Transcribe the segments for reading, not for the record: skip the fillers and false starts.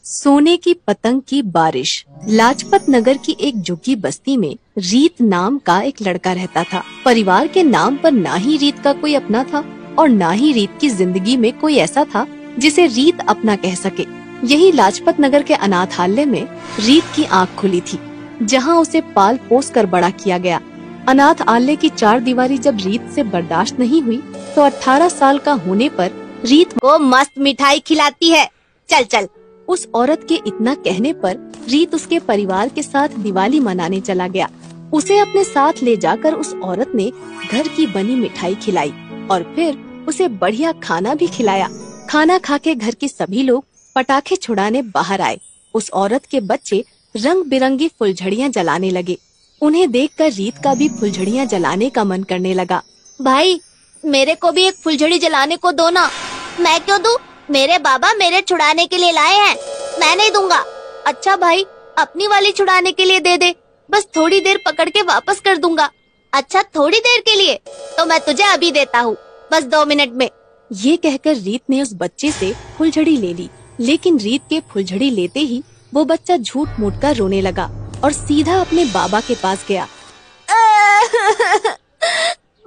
सोने की पतंग की बारिश। लाजपत नगर की एक झुग्गी बस्ती में रीत नाम का एक लड़का रहता था। परिवार के नाम पर ना ही रीत का कोई अपना था और ना ही रीत की जिंदगी में कोई ऐसा था जिसे रीत अपना कह सके। यही लाजपत नगर के अनाथालय में रीत की आँख खुली थी, जहाँ उसे पाल पोस कर बड़ा किया गया। अनाथालय की चार दीवारी जब रीत से बर्दाश्त नहीं हुई तो 18 साल का होने पर रीत वो मस्त मिठाई खिलाती है, चल चल। उस औरत के इतना कहने पर रीत उसके परिवार के साथ दिवाली मनाने चला गया। उसे अपने साथ ले जाकर उस औरत ने घर की बनी मिठाई खिलाई और फिर उसे बढ़िया खाना भी खिलाया। खाना खा के घर के सभी लोग पटाखे छुड़ाने बाहर आए। उस औरत के बच्चे रंग बिरंगी फुलझड़ियाँ जलाने लगे। उन्हें देखकर रीत का भी फुलझड़ियाँ जलाने का मन करने लगा। भाई मेरे को भी एक फुलझड़ी जलाने को दो ना। मैं क्यों दूं? मेरे बाबा मेरे छुड़ाने के लिए लाए हैं, मैं नहीं दूंगा। अच्छा भाई अपनी वाली छुड़ाने के लिए दे दे, बस थोड़ी देर पकड़ के वापस कर दूंगा। अच्छा थोड़ी देर के लिए तो मैं तुझे अभी देता हूँ, बस 2 मिनट में। ये कहकर रीत ने उस बच्चे से फुलझड़ी ले ली, लेकिन रीत के फुलझड़ी लेते ही वो बच्चा झूठ मूठ कर रोने लगा और सीधा अपने बाबा के पास गया।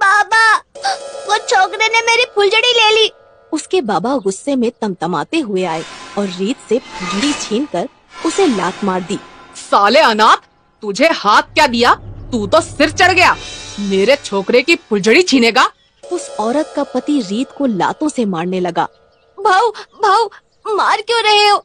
बाबा वो छोकरे ने मेरी फुलझड़ी ले ली। उसके बाबा गुस्से में तमतमाते हुए आए और रीत से फुलझड़ी छीनकर उसे लात मार दी। साले अनाथ, तुझे हाथ क्या दिया? तू तो सिर चढ़ गया, मेरे छोकरे की फुलझड़ी छीनेगा। उस औरत का पति रीत को लातों से मारने लगा। भाऊ भाऊ मार क्यों रहे हो?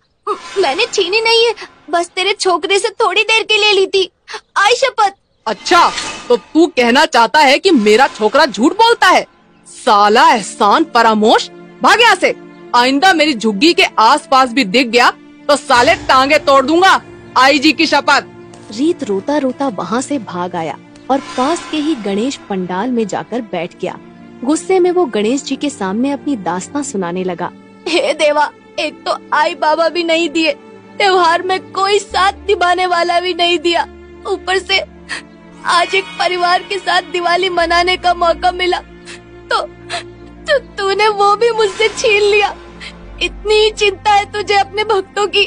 मैंने छीनी नहीं है, बस तेरे छोकरे से थोड़ी देर के लिए ली थी, आई शपथ। अच्छा तो तू कहना चाहता है कि मेरा छोकरा झूठ बोलता है? साला एहसान फरामोश, भाग यहाँ से। आइंदा मेरी झुग्गी के आसपास भी दिख गया तो साले टांगे तोड़ दूंगा, आईजी की शपथ। रीत रोता रोता वहाँ से भाग आया और पास के ही गणेश पंडाल में जाकर बैठ गया। गुस्से में वो गणेश जी के सामने अपनी दास्तां सुनाने लगा। हे देवा, एक तो आई बाबा भी नहीं दिए, त्योहार में कोई साथ निभाने वाला भी नहीं दिया, ऊपर से आज एक परिवार के साथ दिवाली मनाने का मौका मिला तो तूने वो भी मुझसे छीन लिया। इतनी ही चिंता है तुझे अपने भक्तों की।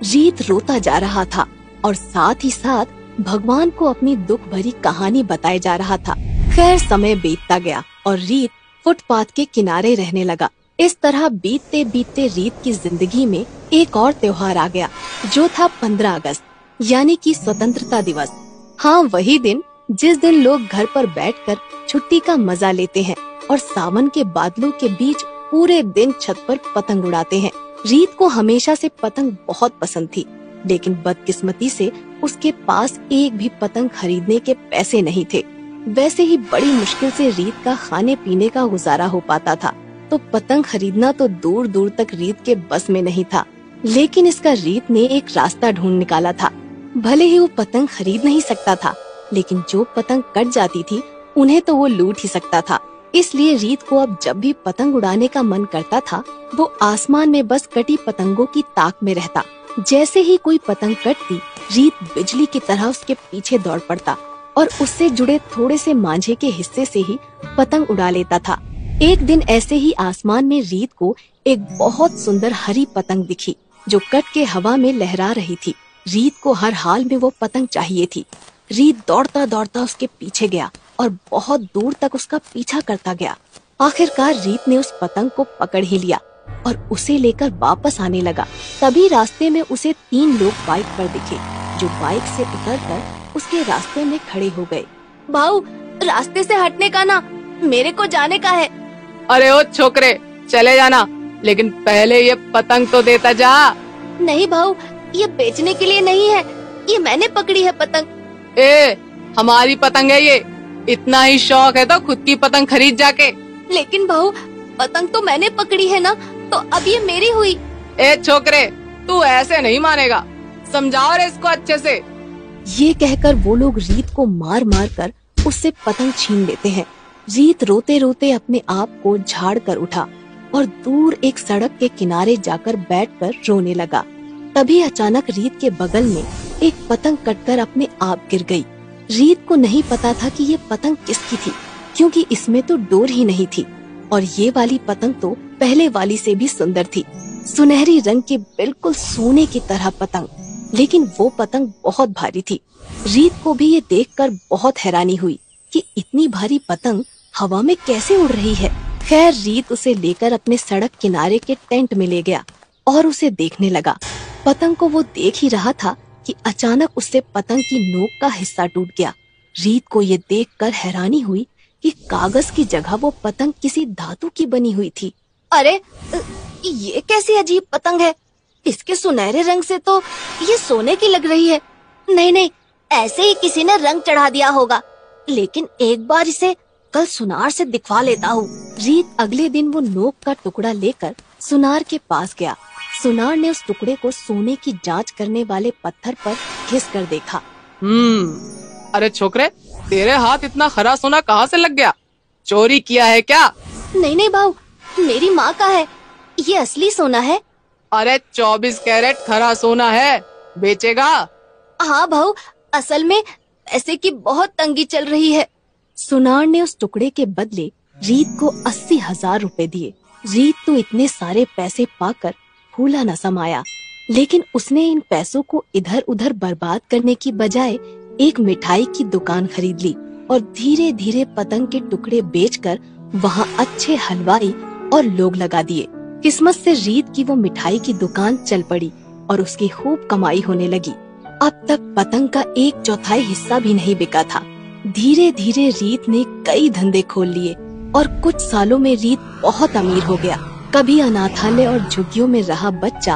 रीत रोता जा रहा था और साथ ही साथ भगवान को अपनी दुख भरी कहानी बताए जा रहा था। खैर समय बीतता गया और रीत फुटपाथ के किनारे रहने लगा। इस तरह बीतते बीतते रीत की जिंदगी में एक और त्योहार आ गया, जो था 15 अगस्त यानी कि स्वतंत्रता दिवस। हाँ, वही दिन जिस दिन लोग घर पर बैठकर छुट्टी का मजा लेते हैं और सावन के बादलों के बीच पूरे दिन छत पर पतंग उड़ाते हैं। रीत को हमेशा से पतंग बहुत पसंद थी, लेकिन बदकिस्मती से उसके पास एक भी पतंग खरीदने के पैसे नहीं थे। वैसे ही बड़ी मुश्किल से रीत का खाने पीने का गुजारा हो पाता था, तो पतंग खरीदना तो दूर दूर तक रीत के बस में नहीं था। लेकिन इसका रीत ने एक रास्ता ढूंढ निकाला था। भले ही वो पतंग खरीद नहीं सकता था, लेकिन जो पतंग कट जाती थी उन्हें तो वो लूट ही सकता था। इसलिए रीत को अब जब भी पतंग उड़ाने का मन करता था, वो आसमान में बस कटी पतंगों की ताक में रहता। जैसे ही कोई पतंग कटती, रीत बिजली की तरह उसके पीछे दौड़ पड़ता और उससे जुड़े थोड़े से मांझे के हिस्से से ही पतंग उड़ा लेता था। एक दिन ऐसे ही आसमान में रीत को एक बहुत सुंदर हरी पतंग दिखी, जो कट के हवा में लहरा रही थी। रीत को हर हाल में वो पतंग चाहिए थी। रीत दौड़ता दौड़ता उसके पीछे गया और बहुत दूर तक उसका पीछा करता गया। आखिरकार रीत ने उस पतंग को पकड़ ही लिया और उसे लेकर वापस आने लगा। तभी रास्ते में उसे 3 लोग बाइक पर दिखे, जो बाइक से उतरकर उसके रास्ते में खड़े हो गए। भाऊ रास्ते से हटने का ना, मेरे को जाने का है। अरे ओ छोकरे, चले जाना, लेकिन पहले ये पतंग तो देता जा। नहीं भाऊ, ये बेचने के लिए नहीं है, ये मैंने पकड़ी है पतंग। ए, हमारी पतंग है ये, इतना ही शौक है तो खुद की पतंग खरीद जाके। लेकिन भाऊ पतंग तो मैंने पकड़ी है ना, तो अब ये मेरी हुई। ए छोकरे, तू ऐसे नहीं मानेगा, समझाओ रे इसको अच्छे से। ये कहकर वो लोग रीत को मार मार कर उससे पतंग छीन लेते हैं। रीत रोते रोते अपने आप को झाड़ कर उठा और दूर एक सड़क के किनारे जाकर बैठकर रोने लगा। तभी अचानक रीत के बगल में एक पतंग कटकर अपने आप गिर गई। रीत को नहीं पता था कि ये पतंग किसकी थी, क्योंकि इसमें तो डोर ही नहीं थी और ये वाली पतंग तो पहले वाली से भी सुंदर थी। सुनहरी रंग के बिल्कुल सोने की तरह पतंग, लेकिन वो पतंग बहुत भारी थी। रीत को भी ये देखकर बहुत हैरानी हुई कि इतनी भारी पतंग हवा में कैसे उड़ रही है। खैर रीत उसे लेकर अपने सड़क किनारे के टेंट में ले गया और उसे देखने लगा। पतंग को वो देख ही रहा था कि अचानक उससे पतंग की नोक का हिस्सा टूट गया। रीत को ये देखकर हैरानी हुई कि कागज की जगह वो पतंग किसी धातु की बनी हुई थी। अरे ये कैसी अजीब पतंग है, इसके सुनहरे रंग से तो ये सोने की लग रही है। नहीं, ऐसे ही किसी ने रंग चढ़ा दिया होगा, लेकिन एक बार इसे कल सुनार से दिखवा लेता हूँ। रीत अगले दिन वो नोक का टुकड़ा लेकर सुनार के पास गया। सुनार ने उस टुकड़े को सोने की जांच करने वाले पत्थर पर घिस कर देखा। अरे छोकरे, तेरे हाथ इतना खरा सोना कहाँ से लग गया? चोरी किया है क्या? नहीं भाऊ, मेरी माँ का है, ये असली सोना है। अरे 24 कैरेट खरा सोना है, बेचेगा? हाँ भाऊ, असल में पैसे की बहुत तंगी चल रही है। सुनार ने उस टुकड़े के बदले रीत को 80,000 रुपए दिए। रीत तो इतने सारे पैसे पाकर फूला न समाया, लेकिन उसने इन पैसों को इधर उधर बर्बाद करने की बजाय एक मिठाई की दुकान खरीद ली और धीरे धीरे पतंग के टुकड़े बेचकर वहाँ अच्छे हलवाई और लोग लगा दिए। किस्मत से रीत की वो मिठाई की दुकान चल पड़ी और उसकी खूब कमाई होने लगी। अब तक पतंग का 1/4 हिस्सा भी नहीं बिका था। धीरे धीरे रीत ने कई धंधे खोल लिए और कुछ सालों में रीत बहुत अमीर हो गया। कभी अनाथालय और झुग्गियों में रहा बच्चा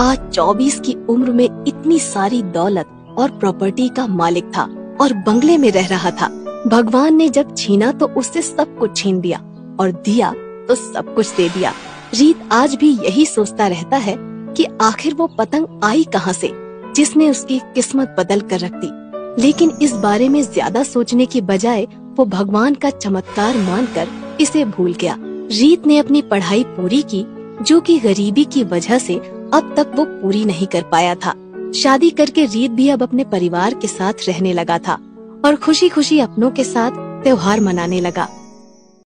आज 24 की उम्र में इतनी सारी दौलत और प्रॉपर्टी का मालिक था और बंगले में रह रहा था। भगवान ने जब छीना तो उससे सब कुछ छीन दिया और दिया तो सब कुछ दे दिया। रीत आज भी यही सोचता रहता है कि आखिर वो पतंग आई कहाँ से जिसने उसकी किस्मत बदल कर रख दी। लेकिन इस बारे में ज्यादा सोचने की बजाय वो भगवान का चमत्कार मानकर इसे भूल गया। रीत ने अपनी पढ़ाई पूरी की, जो कि गरीबी की वजह से अब तक वो पूरी नहीं कर पाया था। शादी करके रीत भी अब अपने परिवार के साथ रहने लगा था और खुशी खुशी अपनों के साथ त्योहार मनाने लगा।